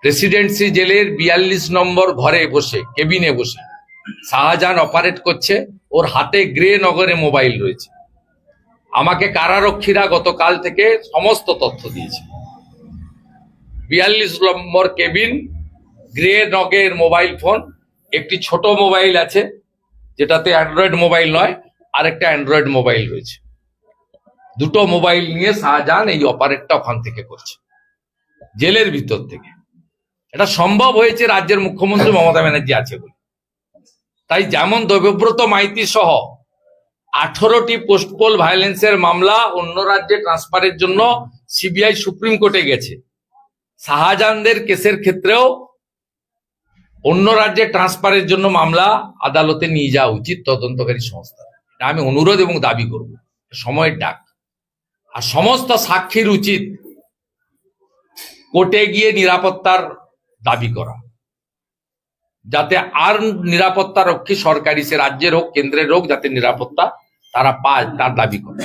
Presidency জেলের 42 নম্বর ঘরে বসে, কেবিনে বসে শাহজাহান অপারেট করছে। ওর হাতে গ্রে নগরে মোবাইল রয়েছে। আমাকে কারারক্ষীরা গতকাল থেকে সমস্ত তথ্য দিয়েছে। 42 নম্বর কেবিন, গ্রে নগের মোবাইল ফোন, একটি ছোট মোবাইল আছে যেটাতে অ্যান্ড্রয়েড মোবাইল নয়, আর একটা অ্যান্ড্রয়েড মোবাইল রয়েছে। দুটো মোবাইল নিয়ে শাহজাহান এই অপারেটটা ওখান থেকে করছে, জেলের ভিতর থেকে। এটা সম্ভব হয়েছে রাজ্যের মুখ্যমন্ত্রী মমতা ব্যানার্জি আছে বলে। তাই যেমন দেবব্রত মাইতি সহ 18টি পোস্টপোল ভায়োলেন্সের মামলা অন্য রাজ্যে ট্রান্সফারের জন্য সিবিআই সুপ্রিম কোর্টে গেছে, শাহজাহানদের কেসের ক্ষেত্রেও অন্য রাজ্যে ট্রান্সফারের জন্য মামলা আদালতে নিয়ে যাওয়া উচিত তদন্তকারী সংস্থা। এটা আমি অনুরোধ এবং দাবি করব, সময়ের ডাক। আর সমস্ত সাক্ষীর উচিত কোর্টে গিয়ে নিরাপত্তার দাবি করা, যাতে আর নিরাপত্তা রক্ষী সরকারি, সে রাজ্যের হোক কেন্দ্রের হোক, যাতে নিরাপত্তা তারা পায় তার দাবি করে।